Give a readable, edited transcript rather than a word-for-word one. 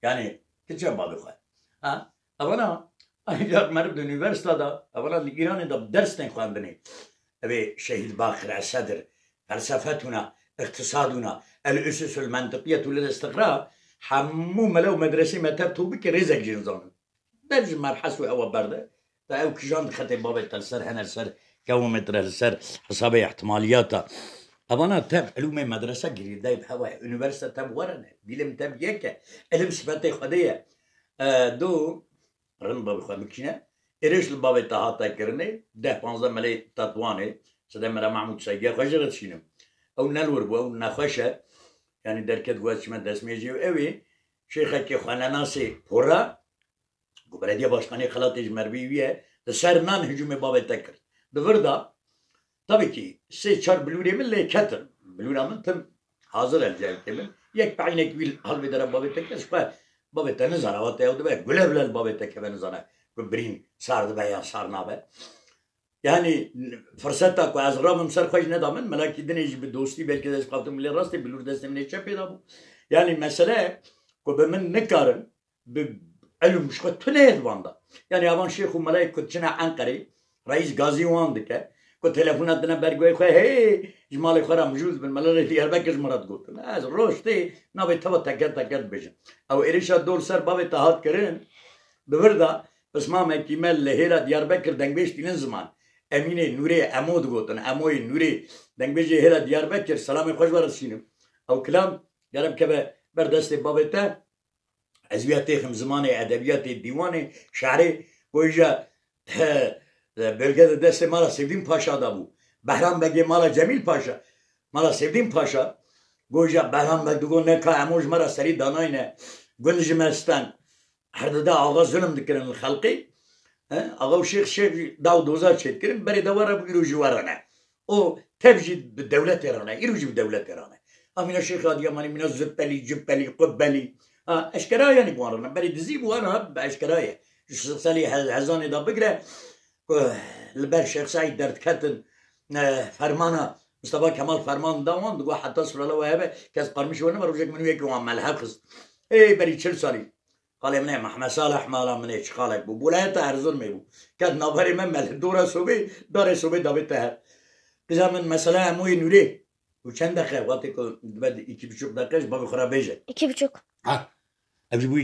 يعني كتشا بابي خواه اولا اینجا مرد üniversite دا اولا ایران دا درس نخواندنی ابي شهيد باقر الصدر فلسفتنا اقتصادنا الاسس المنطقيه للاستقراء حمو ملو مدرسه متر تو بك رزق جنزان درج مرحس او برده تا او كجان خطي بابا تلسر هنا السر كيلومتر السر حساب احتماليات اولا تب علوم مدرسه جري دايب هوا üniversite تب ورنه بيلم تب يك علم صفات خديه دو رن بابي خو مكينه إيش البابي تهاتا كرني ده 15 ملي تطواني سده مرا محمود سيجي خجرت شينم او نلور بو او نخوشه يعني دركت گوش من دست میجی و اوی شیخه که خانناسی پورا گو بلدیه باشخانه خلاتش مرویویه ده سر نان هجوم بابی تکرد ده وردا tabii ki سه چار بلوری لی کتر بلورامن تم حاضر الجایت من یک بعینک ویل حال بدرم بابی تکش خو بابی تنزانه و تیود به گله بلل بابی تک بنزانه کو برین سارد بیا سارنابه yani fırsata ko az ramım sar khoş ne damın melaki deneci bir dosti belki de kaptım bile rastı bilur destem ne çapeda bu yani mesele ko ben ne karın bir ilm şu tüne vanda yani avan şeyh melek ko çina Ankara reis Gazi wandı ke ko telefon adına bergoy ko hey jmal khara mujuz bil malal Diyarbakır marat gotun az roşti nabe tava takat bejin او irişa dor sar babe tahat kerin bevrda اسمام کیمل لهیرا Diyarbakır dengbeş dinin zaman Emine Nuri Amod gotun Amoy Nuri dengbeji hera Diyarbakır selamı hoş varasınım او كلام yarab kebe berdeste babete ezviyatı zamanı edebiyatı divanı şairi koyca bölgede deste mala sevdiğim paşa da bu Behram Begi mala Cemil Paşa mala sevdiğim paşa koyca Behram Begi go ne ka amoj mara seri danayne gündüzü mestan her da ağız zulüm dikirin halkı Ağav Şeyh Davud Ozar çetkirin beri de var bu irucu varana. O tebcid bir devlet erana, irucu bir devlet erana. Amina Şeyh Adiyamani mina züppeli, cüppeli, kubbeli. Eşkera yani bu arana. Beri dizi bu arana eşkeraya. Salih Hazani da bigre Lber Şeyh Said dertketin fermana Mustafa Kemal ferman davan digo hatta sırala ve hebe kes qarmış ve ne var olacak menü yeki muamel hafız. Ey beri çil sali. قال مني محمد صالح مالا مني شخالك بو بولايتا ارزور ميبو كاد نظري ممل دورا صوبي داري صوبي دابتها كذا من مثلا موي نوري وچند دقيقه وقتی که بعد 2.5 دقیقه بابی خرابیجه 2.5 ها ابي بو